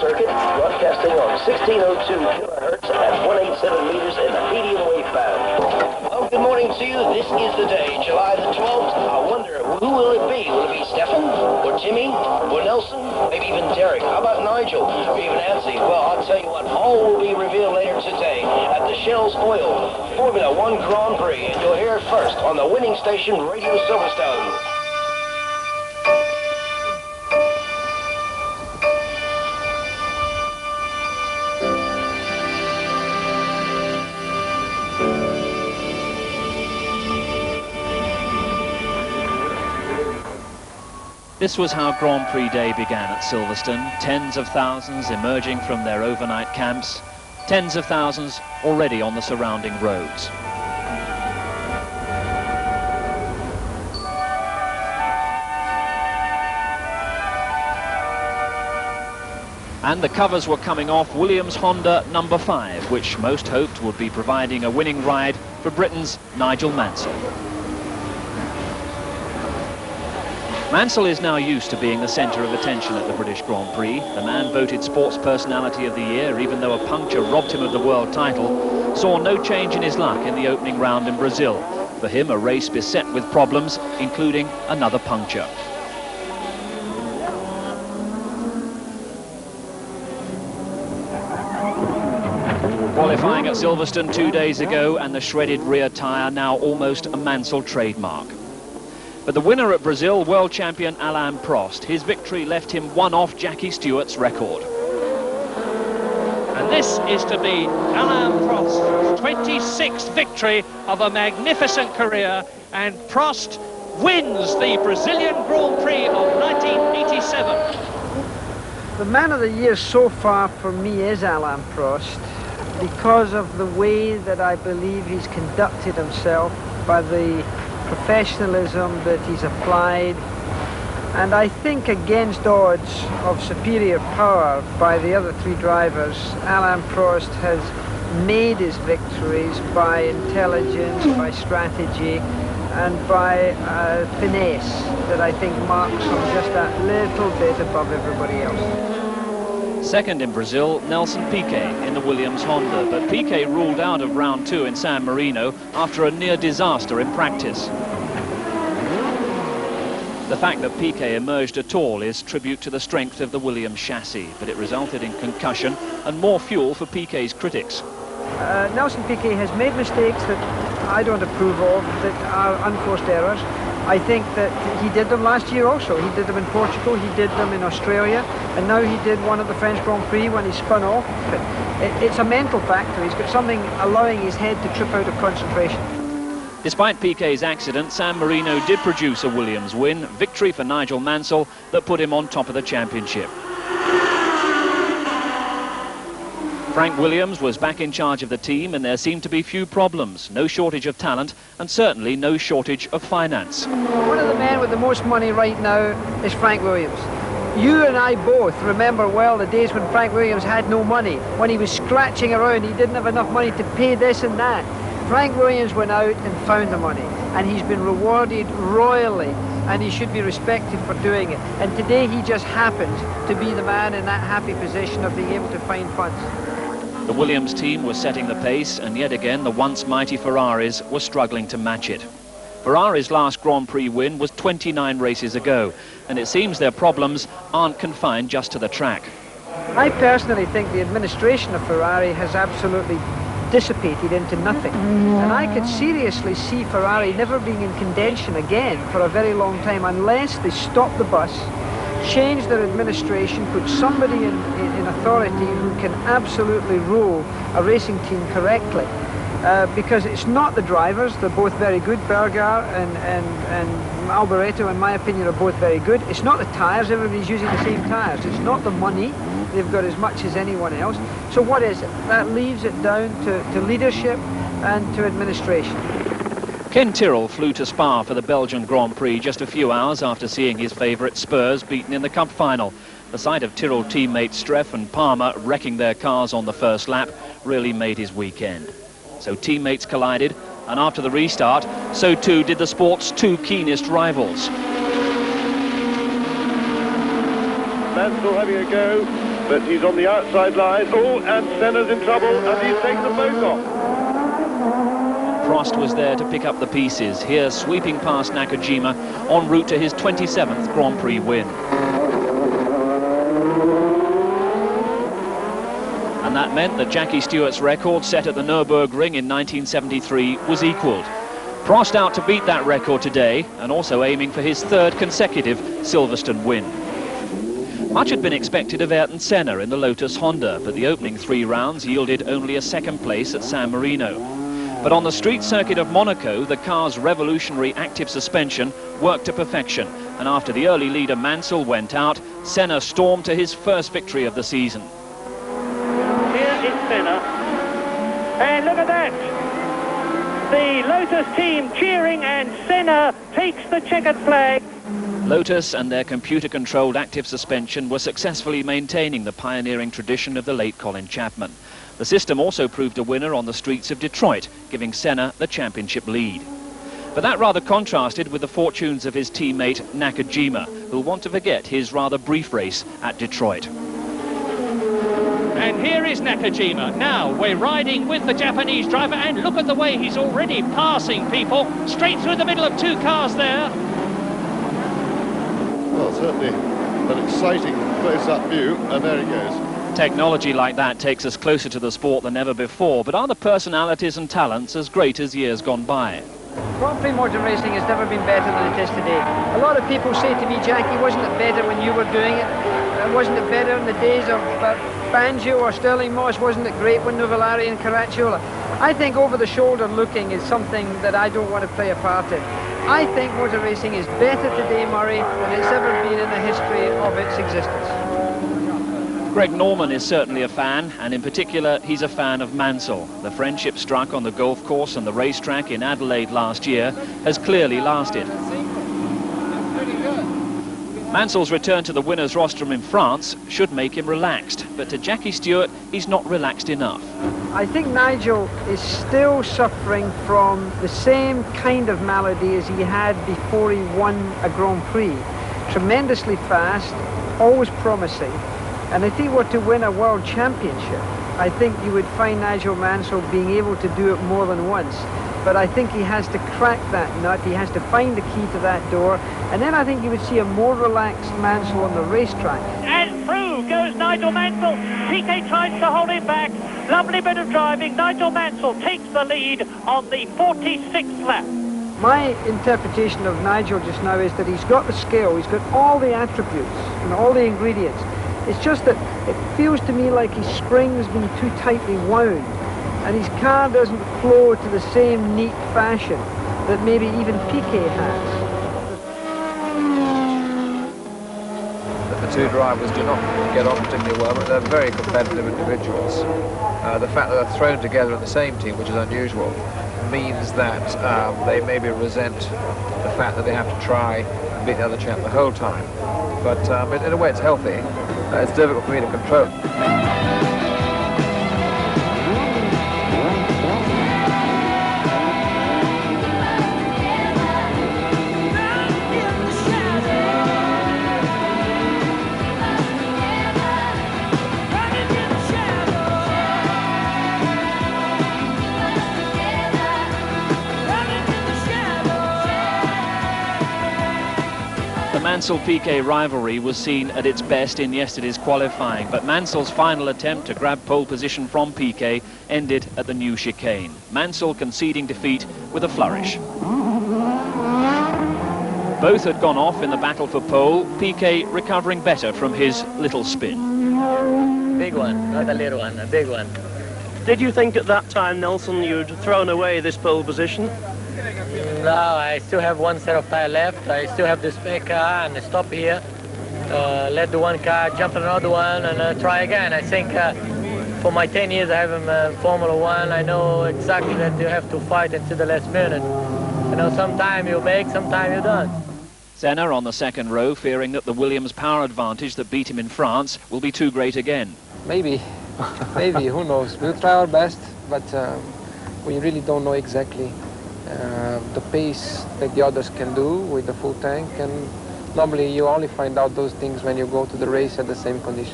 circuit, broadcasting on 1602 kilohertz at 187 meters in the medium wave band. Well, good morning to you. This is the day, July the 12th. I wonder, who will it be? Will it be Stefan, or Timmy, or Nelson, maybe even Derek? How about Nigel, or even Nancy? Well, I'll tell you what, all will be revealed later today at the Shell's Oil Formula One Grand Prix, and you'll hear it first on the winning station, Radio Silverstone. This was how Grand Prix Day began at Silverstone. Tens of thousands emerging from their overnight camps. Tens of thousands already on the surrounding roads. And the covers were coming off Williams Honda number 5, which most hoped would be providing a winning ride for Britain's Nigel Mansell. Mansell is now used to being the centre of attention at the British Grand Prix. The man voted Sports Personality of the Year, even though a puncture robbed him of the world title, saw no change in his luck in the opening round in Brazil. For him, a race beset with problems, including another puncture. Qualifying at Silverstone 2 days ago, and the shredded rear tyre now almost a Mansell trademark. But the winner at Brazil, world champion Alain Prost, his victory left him one off Jackie Stewart's record. And this is to be Alain Prost's 26th victory of a magnificent career, and Prost wins the Brazilian Grand Prix of 1987. The man of the year so far for me is Alain Prost, because of the way that I believe he's conducted himself, by the professionalism that he's applied, and I think against odds of superior power by the other 3 drivers, Alain Prost has made his victories by intelligence, by strategy, and by finesse that I think marks him just that little bit above everybody else. Second in Brazil, Nelson Piquet in the Williams Honda, but Piquet ruled out of round 2 in San Marino after a near disaster in practice. The fact that Piquet emerged at all is tribute to the strength of the Williams chassis, but it resulted in concussion and more fuel for Piquet's critics. Nelson Piquet has made mistakes that I don't approve of, that are unforced errors. I think that he did them last year also. He did them in Portugal, he did them in Australia, and now he did one at the French Grand Prix when he spun off. But it's a mental factor. He's got something allowing his head to trip out of concentration. Despite Piquet's accident, San Marino did produce a Williams win, victory for Nigel Mansell that put him on top of the championship. Frank Williams was back in charge of the team, and there seemed to be few problems. No shortage of talent, and certainly no shortage of finance. One of the men with the most money right now is Frank Williams. You and I both remember well the days when Frank Williams had no money, when he was scratching around, he didn't have enough money to pay this and that. Frank Williams went out and found the money, and he's been rewarded royally, and he should be respected for doing it. And today he just happens to be the man in that happy position of being able to find funds. The Williams team was setting the pace, and yet again the once mighty Ferraris were struggling to match it. Ferrari's last Grand Prix win was 29 races ago, and it seems their problems aren't confined just to the track. I personally think the administration of Ferrari has absolutely dissipated into nothing, and I could seriously see Ferrari never being in contention again for a very long time unless they stop the bus, change their administration, put somebody in authority who can absolutely rule a racing team correctly, because it's not the drivers. They're both very good. Berger and Alboreto, in my opinion, are both very good. It's not the tyres. Everybody's using the same tyres. It's not the money. They've got as much as anyone else. So what is it? That leaves it down to leadership and to administration. Ken Tyrrell flew to Spa for the Belgian Grand Prix just a few hours after seeing his favourite Spurs beaten in the Cup final. The sight of Tyrrell teammates Streff and Palmer wrecking their cars on the first lap really made his weekend. So teammates collided, and after the restart, so too did the sport's 2 keenest rivals. Mansell having a go. but he's on the outside line. Oh, and Senna's in trouble, and he's taken them both off. Prost was there to pick up the pieces, here sweeping past Nakajima en route to his 27th Grand Prix win. And that meant that Jackie Stewart's record set at the Nürburgring in 1973 was equalled. Prost out to beat that record today, and also aiming for his third consecutive Silverstone win. Much had been expected of Ayrton Senna in the Lotus Honda, but the opening 3 rounds yielded only a second place at San Marino. But on the street circuit of Monaco, the car's revolutionary active suspension worked to perfection, and after the early leader Mansell went out, Senna stormed to his first victory of the season. Here is Senna, and look at that! The Lotus team cheering, and Senna takes the checkered flag. Lotus and their computer-controlled active suspension were successfully maintaining the pioneering tradition of the late Colin Chapman. The system also proved a winner on the streets of Detroit, giving Senna the championship lead. But that rather contrasted with the fortunes of his teammate Nakajima, who'll want to forget his rather brief race at Detroit. And here is Nakajima. Now we're riding with the Japanese driver, and look at the way he's already passing people straight through the middle of 2 cars there. Well, certainly an exciting close-up view, and there he goes. Technology like that takes us closer to the sport than ever before, but are the personalities and talents as great as years gone by? Grand Prix motor racing has never been better than it is today. A lot of people say to me, Jackie, wasn't it better when you were doing it? Wasn't it better in the days of Fangio or Sterling Moss? Wasn't it great when Nuvolari and Caracciola? I think over-the-shoulder looking is something that I don't want to play a part in. I think motor racing is better today, Murray, than it's ever been in the history of its existence. Greg Norman is certainly a fan, and in particular he's a fan of Mansell. The friendship struck on the golf course and the racetrack in Adelaide last year has clearly lasted. Mansell's return to the winner's rostrum in France should make him relaxed, but to Jackie Stewart he's not relaxed enough. I think Nigel is still suffering from the same kind of malady as he had before he won a Grand Prix. Tremendously fast, always promising. And if he were to win a world championship, I think you would find Nigel Mansell being able to do it more than once. But I think he has to crack that nut, he has to find the key to that door, and then I think you would see a more relaxed Mansell on the racetrack. And through goes Nigel Mansell. Piquet tries to hold him back. Lovely bit of driving. Nigel Mansell takes the lead on the 46th lap. My interpretation of Nigel just now is that he's got the skill, he's got all the attributes and all the ingredients. It's just that it feels to me like his spring's been too tightly wound, and his car doesn't flow to the same neat fashion that maybe even Piquet has. The 2 drivers do not get on particularly well, but they're very competitive individuals. The fact that they're thrown together in the same team, which is unusual, means that they maybe resent the fact that they have to try and beat the other chap the whole time. But in a way it's healthy. It's difficult for me to control. Mansell-Piquet rivalry was seen at its best in yesterday's qualifying, but Mansell's final attempt to grab pole position from Piquet ended at the new chicane. Mansell conceding defeat with a flourish. Both had gone off in the battle for pole, Piquet recovering better from his little spin. Big one, not a little one, a big one. Did you think at that time, Nelson, you'd thrown away this pole position? No, I still have one set of tire left. I still have the spare car, and I stop here. Let the one car jump on another one and try again. I think for my 10 years I have in Formula One, I know exactly that you have to fight until the last minute. You know, sometime you make, sometime you don't. Senna on the second row, fearing that the Williams power advantage that beat him in France will be too great again. Maybe, maybe, who knows. We'll try our best, but we really don't know exactly the pace that the others can do with the full tank, and normally you only find out those things when you go to the race at the same condition.